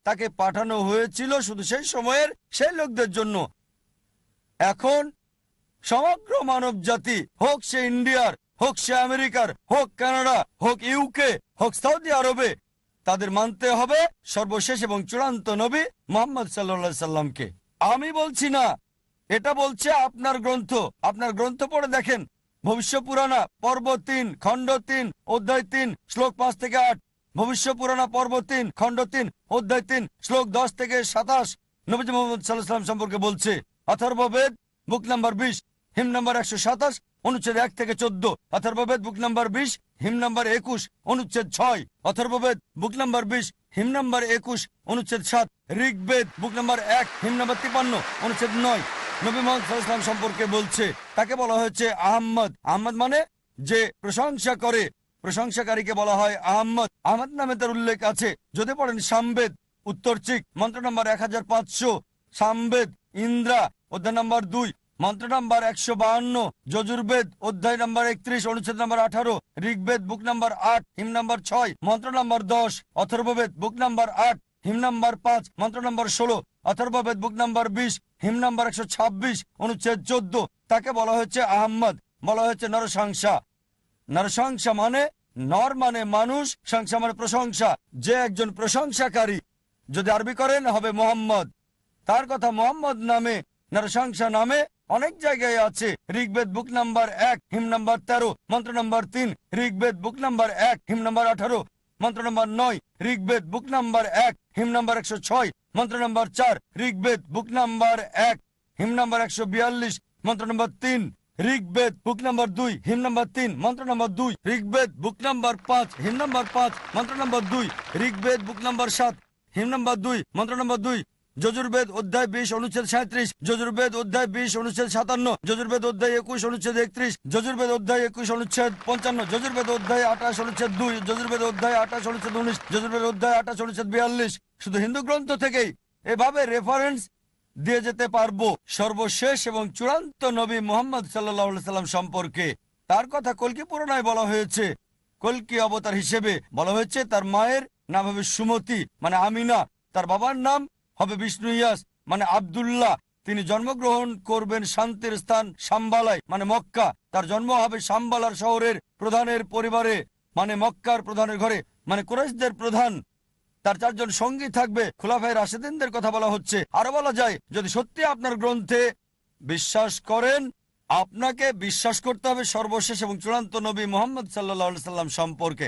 তাকে পাঠানো হয়েছিল শুধু সেই সময়ের সেই লোকদের জন্য। এখন সমগ্র মানব জাতি, হোক সে ইন্ডিয়ার, হোক সে আমেরিকার, হোক কানাডা, হোক ইউকে, হোক সৌদি আরবে, তাদের মানতে হবে সর্বশেষ এবং চূড়ান্ত নবী মুহাম্মদ সাল্লাল্লাহু সাল্লামকে। আমি বলছি না, এটা বলছে আপনার গ্রন্থ। আপনার গ্রন্থ পড়ে দেখেন, ভবিষ্য পুরাণা পর্ব 3 খণ্ড 3 অধ্যায় 3 শ্লোক 5 থেকে 8, ভবিষ্য পুরাণা পর্ব 3 খণ্ড 3 অধ্যায় 3 শ্লোক 10 থেকে 27 নবীজি মুহাম্মদ সাল্লাল্লাহু আলাইহি ওয়াসাল্লাম সম্পর্কে বলছে। অথর্ববেদ বুক নাম্বার 20 হিম নাম্বার 127 অনুচ্ছেদ 1 থেকে 14, অথর্ববেদ বুক নাম্বার 20 হিম নাম্বার 21 অনুচ্ছেদ 6, অথর্ববেদ বুক নাম্বার 20 হিম নাম্বার 21 অনুচ্ছেদ 7, ঋগ্বেদ বুক নাম্বার 1 হিম নাম্বার 53 অনুচ্ছেদ 9 নবী মুহাম্মদ সাল্লাল্লাহু আলাইহি ওয়াসাল্লাম সম্পর্কে বলছে। তাকে বলা হয়েছে আহমদ। আহমদ মানে যে প্রশংসা করে, প্রশংসাকারীকে বলা হয় আহমদ। আহমদ নামে তার উল্লেখ আছে যদি পড়েন সামবেদ উত্তরচিক মন্ত্র নাম্বার 1500, সামবেদ ইন্দ্রা অধ্যায় নাম্বার 2 মন্ত্র নাম্বার 152, যজুর্বেদ অধ্যায় নাম্বার 31 অনুচ্ছেদ নাম্বার 18, ঋগ্বেদ বুক নাম্বার 8 হিম নাম্বার 6 মন্ত্র নাম্বার 10, অথর্ববেদ বুক নাম্বার 8 হিম নাম্বার 5 মন্ত্র নাম্বার 16, অথর্ববেদ বুক নাম্বার 20 হিম নাম্বার 126 অনুচ্ছেদ 14। তাকে বলা হয়েছে আহমদ, বলা হয়েছে নরসংসা। নরসংসা মানে নর মানে মানুষ, সংসা মানে প্রশংসা। যে একজন প্রশংসাকারী, যদি আরবি করেন হবে মোহাম্মদ। তার কথা মোহাম্মদ নামে, নরসংসা নামে অনেক জায়গায় আছে। ঋগ্বেদ বুক নাম্বার 1 হিম নাম্বার 13 মন্ত্র নাম্বার 3, ঋগ্বেদ বুক নাম্বার 1 হিম নাম্বার 18 মন্ত্র নাম্বার 9, ঋগ্বেদ বুক নাম্বার 1 হিম নাম্বার 106 মন্ত্র নাম্বার 4, ঋগ্বেদ বুক নাম্বার 1 হিম নাম্বার 142 মন্ত্র নাম্বার 3, ঋগ্বেদ বুক নাম্বার 2 হিম নাম্বার 3 মন্ত্র নাম্বার 2, ঋগ্বেদ বুক নাম্বার 5 হিম নাম্বার 5 মন্ত্র নাম্বার 2, ঋগ্বেদ বুক নাম্বার 7 হিম নাম্বার 2 মন্ত্র নাম্বার 2, যজুর্বেদ অধ্যায় 20 অনুচ্ছেদ 37, যজুর্বেদ অধ্যায় 20 অনুচ্ছেদ 57, যজুর্বেদ অধ্যায় 21 অনুচ্ছেদ 31, যজুর্বেদ অধ্যায় 21 অনুচ্ছেদ 55, যজুর্বেদ অধ্যায় 28 অনুচ্ছেদ 2, যজুর্বেদ অধ্যায় 28 অনুচ্ছেদ 19, যজুর্বেদ অধ্যায় 28 অনুচ্ছেদ 42। শুধু হিন্দু গ্রন্থ থেকেই এভাবে রেফারেন্স দিয়ে যেতে পারবো সর্বশেষ এবং চূড়ান্ত নবী মুহাম্মদ সাল্লাল্লাহু আলাইহি সাল্লাম সম্পর্কে। তার কথা কল্কি পুরাণায় বলা হয়েছে। কল্কি অবতার হিসেবে বলা হয়েছে তার মায়ের নাম হবে সুমতি মানে আমিনা, তার বাবার নাম হবে বিষ্ণু ইয়াস মানে আব্দুল্লাহ। তিনি জন্মগ্রহণ করবেন শান্তির স্থান সাম্বালায় মানে মক্কা। তার জন্ম হবে সাম্বালার শহরের প্রধানের পরিবারে মানে মক্কার প্রধানের ঘরে মানে কুরাইশদের প্রধান। তার 4 জন সঙ্গী থাকবে। খুলাফায়ে রাশেদিনদের কথা বলা হচ্ছে। আরো বলা যায়, যদি সত্যি আপনার গ্রন্থে বিশ্বাস করেন, আপনাকে বিশ্বাস করতে হবে সর্বশেষ এবং চূড়ান্ত নবী মুহাম্মদ সাল্লাল্লাহু আলাইহি সাল্লাম সম্পর্কে।